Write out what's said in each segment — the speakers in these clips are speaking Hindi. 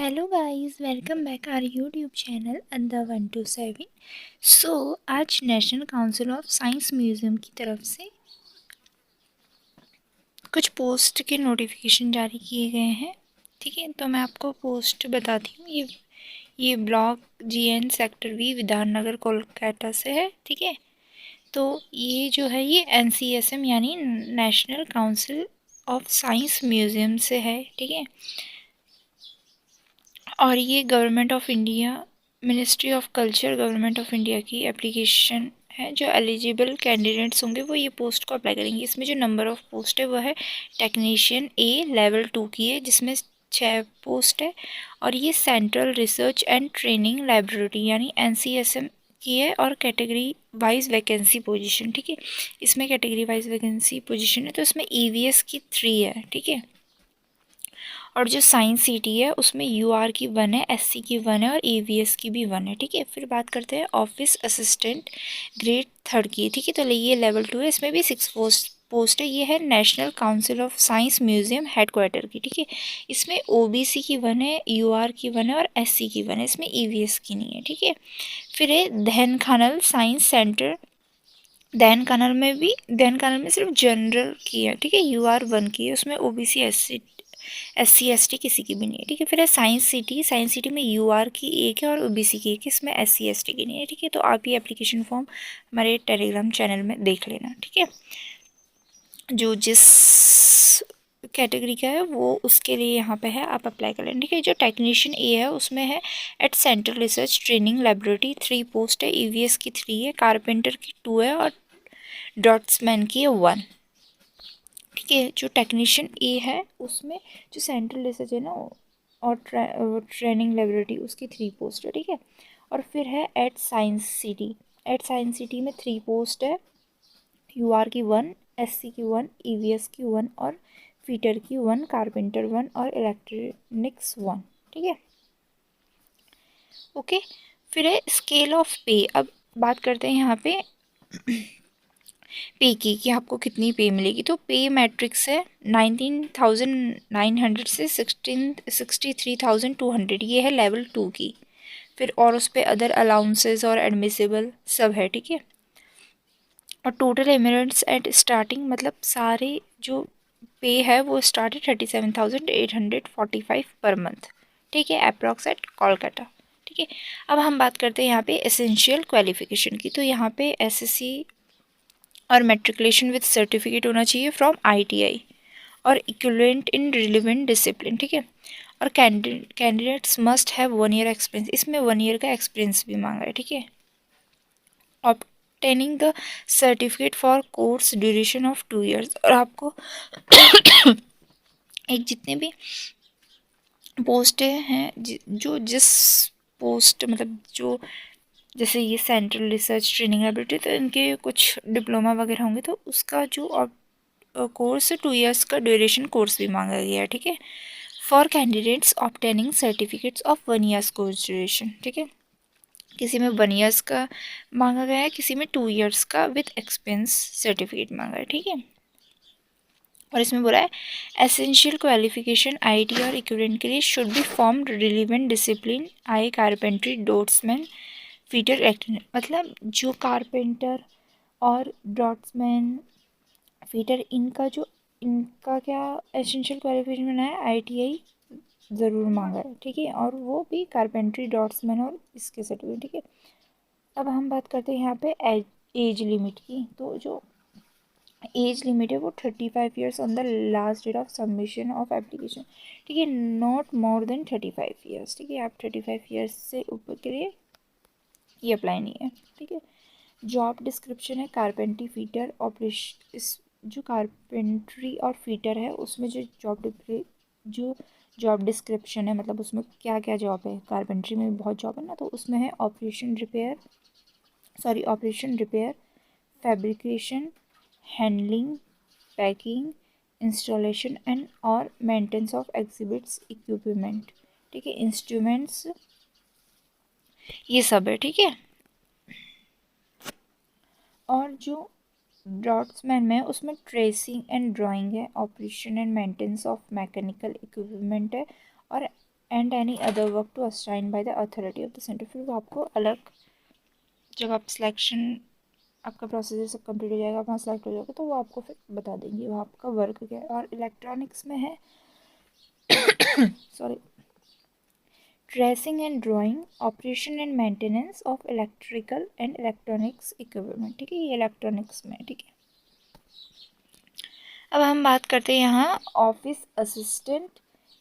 Hello guys, welcome back our YouTube channel अंधा 127। आज National Council of Science Museum की तरफ से कुछ पोस्ट के नोटिफिकेशन जारी किए गए हैं। ठीक है, तो मैं आपको पोस्ट बताती हूँ। ये block GN sector V Bidhannagar Kolkata से है। ठीक है, तो ये जो है ये NCSM यानी national Council of Science museum से है। ठीक है, और ये government of India, ministry of culture, government of India की एप्लीकेशन है। जो एलिजिबल कैंडिडेट्स होंगे वो ये पोस्ट को अप्लाई करेंगे। इसमें जो नंबर ऑफ पोस्ट है वो है टेक्नीशियन A लेवल 2 की है, जिसमें 6 पोस्ट है। और ये central research and training library यानी NCSM की है। और कैटेगरी वाइज वैकेंसी पोजीशन, ठीक है, इसमें कैटेगरी वाइज वैकेंसी पोजीशन है, तो इसमें EVS की 3 है। ठीक है, और जो साइंस सिटी है उसमें UR की 1 है, SC की 1 है और EVS की भी 1 है। ठीक है, फिर बात करते हैं ऑफिस असिस्टेंट ग्रेड 3 की। ठीक है, तो ये लेवल 2 है, इसमें भी 6 पोस्ट है। ये है national Council of Science museum headquarter की। ठीक है, इसमें OBC की 1 है, UR की 1 है और SC की 1 है, इसमें EVS की नहीं है। ठीक है, फिर है धन खानल साइंस सेंटर। दहन खानल में सिर्फ जनरल की है। ठीक है, UR 1 की है, उसमें OBC SC ST किसी की भी नहीं है। ठीक है, फिर है साइंस सिटी में UR की 1 है और OBC की 1 है, इसमें SC ST की नहीं है। ठीक है, तो आप ये एप्लीकेशन फॉर्म हमारे टेलीग्राम चैनल में देख लेना। ठीक है, जो जिस कैटेगरी का है वो उसके लिए यहाँ पे है, आप अप्लाई कर लेना। ठीक है, जो टेक्नीशियन A है उसमें है at central research training laboratory 3 post है, EVS की 3 है, कारपेंटर की 2 है और डॉट्समैन की 1। ठीक है, जो टेक्नीशियन A है उसमें जो सेंट्रल रिसर्च है ना और ट्रेनिंग लेबोरेटरी उसकी 3 पोस्ट है। ठीक है, और फिर है एट साइंस सिटी में 3 पोस्ट है, UR की 1, SC की 1, EVS की 1 और फीटर की 1, कारपेंटर 1 और इलेक्ट्रॉनिक्स 1। ठीक है, ओके। फिर है स्केल ऑफ पे। अब बात करते हैं यहाँ पे पे की कि आपको कितनी पे मिलेगी। तो पे मैट्रिक्स है 19,900 से 63,200, ये है लेवल 2 की। फिर और उस पर अदर अलाउंसेस और एडमिसिबल सब है। ठीक है, और टोटल एमिरेट्स एट स्टार्टिंग मतलब सारे जो पे है वो स्टार्ट है 37,845 पर मंथ। ठीक है, अप्रॉक्स एट कोलकाता। ठीक है, अब हम बात करते हैं यहाँ पे एसेंशियल क्वालिफिकेशन की। तो यहाँ पे SSC और मेट्रिकुलेशन विद सर्टिफिकेट होना चाहिए फ्रॉम ITI और इक्विवेलेंट इन रिलेवेंट डिसिप्लिन। ठीक है, और candidates must have 1 year experience, इसमें 1 ईयर का एक्सपीरियंस भी मांगा है। ठीक है, obtaining the certificate for course duration of 2 years. और आपको एक जितने भी पोस्ट हैं जो जिस पोस्ट मतलब जो जैसे ये सेंट्रल रिसर्च ट्रेनिंग लैबोरेटरी, तो इनके कुछ डिप्लोमा वगैरह होंगे, तो उसका जो कोर्स 2 ईयर्स का ड्यूरेशन कोर्स भी मांगा गया है। ठीक है, for candidates obtaining certificates of 1 years course duration. ठीक है, किसी में 1 ईयर्स का मांगा गया है, किसी में 2 ईयर्स का विद एक्सपीरियंस सर्टिफिकेट मांगा है। ठीक है, और इसमें बोला है एसेंशियल क्वालिफिकेशन IIT और इक्विवेलेंट के लिए should be formed relevant discipline I carpentry draughtsman fitter actor. मतलब जो कारपेंटर और डॉट्समैन फीटर इनका क्या एसेंशियल क्वालिफिकेशन बना है, ITI ज़रूर मांगा है। ठीक है, और वो भी कारपेंट्री डॉट्समैन और इसके सर्टिफिकेट। ठीक है, अब हम बात करते हैं यहाँ पे एज लिमिट की। तो जो एज लिमिट है वो 35 years on the last date of submission of application. ठीक है, नॉट मोर देन 35 ईयर्स। ठीक है, आप 35 ईयर्स से ऊपर के लिए ये अप्लाई नहीं है। ठीक है, जॉब डिस्क्रिप्शन है कारपेंट्री फीटर ऑपरेशन। इस जो कारपेंट्री और फीटर है उसमें जो जॉब डिस्क्रिप्शन है, मतलब उसमें क्या क्या जॉब है, कारपेंट्री में भी बहुत जॉब है ना, तो उसमें है operation repair, fabrication, handling, packing, installation and और मेंटेनेंस ऑफ एग्जिबिट्स इक्विपमेंट। ठीक है, इंस्ट्रूमेंट्स, ये सब है। ठीक है, और जो ड्रॉट्समैन में उसमें ट्रेसिंग एंड ड्राइंग है, operation and maintenance of mechanical equipment है और and any other work to assign by the authority of the centre. फिर वो आपको अलग, जब आप सिलेक्शन, आपका प्रोसीजर सब कंप्लीट हो जाएगा, वहाँ सेलेक्ट हो जाएगा, तो वो आपको फिर बता देंगे वो आपका वर्क क्या है। और इलेक्ट्रॉनिक्स में है sorry, tracing and drawing, operation and maintenance of electrical and electronics equipment. ठीक है, ये इलेक्ट्रॉनिक्स में। ठीक है, अब हम बात करते हैं यहाँ ऑफिस असिस्टेंट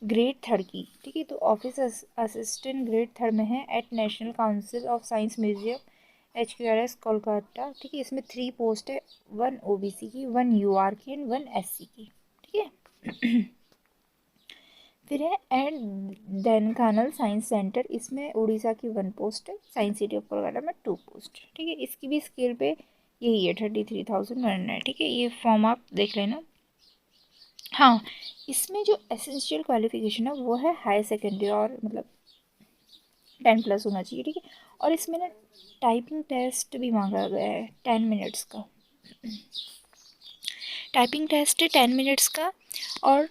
ग्रेड 3 की। ठीक है, तो ऑफिस असिस्टेंट ग्रेड 3 में है at National Council of Science Museum HQRS Kolkata. ठीक है, इसमें 3 पोस्ट है, 1 OBC की, 1 UR की एंड 1 SC की। ठीक है फिर है एट ढेनकानल साइंस सेंटर, इसमें उड़ीसा की 1 पोस्ट है, साइंस सिटी ऑफ कोलकाता में 2 पोस्ट। ठीक है, इसकी भी स्केल पे यही है 33,100। ठीक है, ये फॉर्म आप देख लेना। हाँ, इसमें जो एसेंशियल क्वालिफिकेशन है वो है हाई सेकेंडरी, और मतलब 10+ होना चाहिए। ठीक है, और इसमें ना टाइपिंग टेस्ट भी मांगा गया है 10 मिनट्स का। टाइपिंग टेस्ट है 10 मिनट्स का, और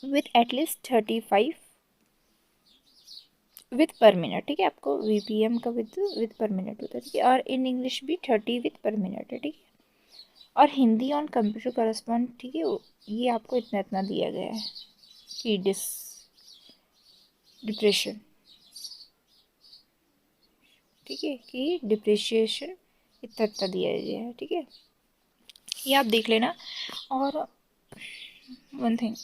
विथ एटलीस्ट 35 विथ पर मिनट। ठीक है, आपको VPM का विथ पर मिनट होता है। ठीक है, और इन इंग्लिश भी 30 विथ पर मिनट है। ठीक है, और हिंदी ऑन कंप्यूटर करस्पॉन्ड। ठीक है, ये आपको इतना इतना दिया गया है कि डिप्रेशन। ठीक है, कि डिप्रिशिएशन इतना इतना दिया गया है। ठीक है, ये आप देख लेना। और वन थिंग,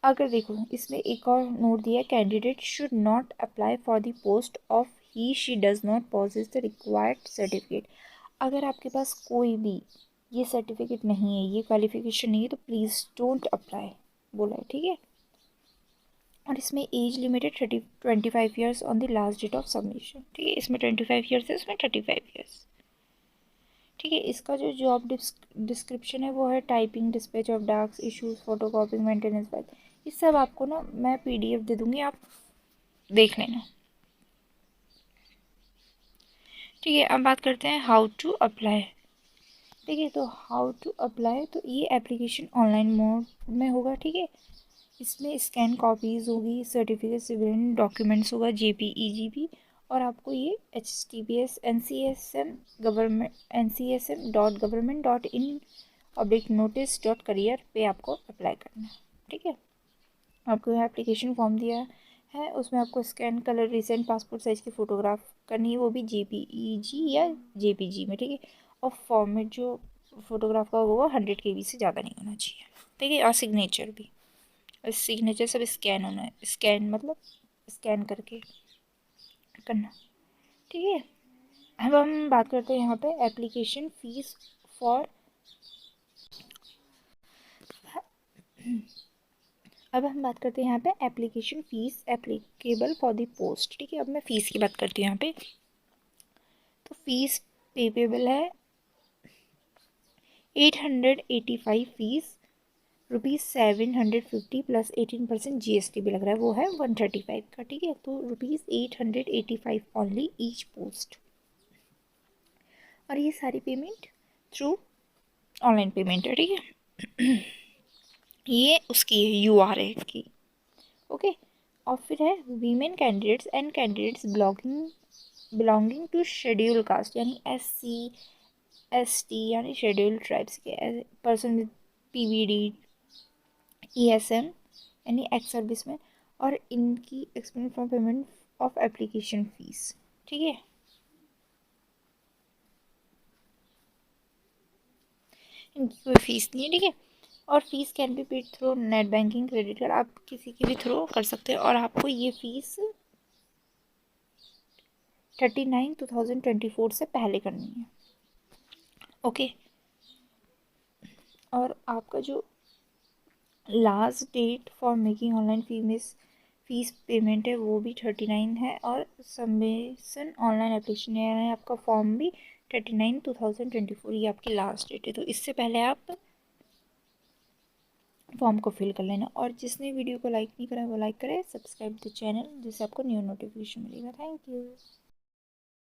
अगर देखो इसमें एक और नोट दिया है, candidate should not apply for the post of he she does not possess the required certificate. अगर आपके पास कोई भी ये सर्टिफिकेट नहीं है, ये क्वालिफिकेशन नहीं है, तो प्लीज़ डोंट अप्लाई बोला है। ठीक है, और इसमें age limited 25 years on the last date of submission. ठीक है, इसमें 25 ईयर्स है, इसमें 35 ईयर्स। ठीक है, इसका जो जॉब डिस्क्रिप्शन है वो है टाइपिंग, डिस्पैच ऑफ डाक्स, issues, photo copying, maintenance file. ये सब आपको ना मैं PDF दे दूँगी, आप देख लेना। ठीक है, अब बात करते हैं हाउ टू अप्लाई। ठीक है, तो हाउ टू अप्लाई, तो ये एप्लीकेशन ऑनलाइन मोड में होगा। ठीक है, इसमें स्कैन कॉपीज़ होगी, सर्टिफिकेट, सिविल डॉक्यूमेंट्स होगा, JPEG, और आपको ये HTTPS NCSM.government.in/notice.career पे आपको अप्लाई करना है। ठीक है, आपको यहाँ एप्लीकेशन फॉर्म दिया है, उसमें आपको scan colour recent passport size की फ़ोटोग्राफ करनी है, वो भी JPEG या JPG में। ठीक है, और फॉर्मेट जो फोटोग्राफ का होगा 100 KB से ज़्यादा नहीं होना चाहिए। ठीक है, और सिग्नेचर भी, सिग्नेचर सब स्कैन होना है, स्कैन मतलब स्कैन करके करना। ठीक है, अब हम बात करते हैं यहाँ पे एप्लीकेशन फ़ीस फॉर, अब हम बात करते हैं यहाँ पे application fees applicable for the post. ठीक है, अब मैं फ़ीस की बात करती हूँ यहाँ पे। तो फीस पेबल है 885 फीस, ₹750 प्लस 18% GST भी लग रहा है, वो है 135 का। ठीक है, तो ₹885 ओनली ईच पोस्ट, और ये सारी पेमेंट थ्रू ऑनलाइन पेमेंट है। ठीक है, ये उसकी है URA की। ओके, और फिर है women candidates and candidates belonging to schedule caste, यानी SC ST यानी शेड्यूल ट्राइब्स के पर्सन विद PVD ESM यानी एक्स सर्विस में, और इनकी expense for payment of application fees. ठीक है, इनकी कोई फीस नहीं है। ठीक है, और fees can be paid through net banking, credit card, आप किसी की भी थ्रू कर सकते हैं, और आपको ये फीस 39/2024 से पहले करनी है। ओके, और आपका जो last date for making online fees payment है वो भी 39 है, और सबमिशन ऑनलाइन एप्लीकेशन यानी आपका फॉर्म भी 39/2024 ये आपकी लास्ट डेट है। तो इससे पहले आप फॉर्म को फिल कर लेना, और जिसने वीडियो को लाइक नहीं करा वो लाइक करे, सब्सक्राइब द चैनल, जिससे आपको न्यू नोटिफिकेशन मिलेगा। Thank you.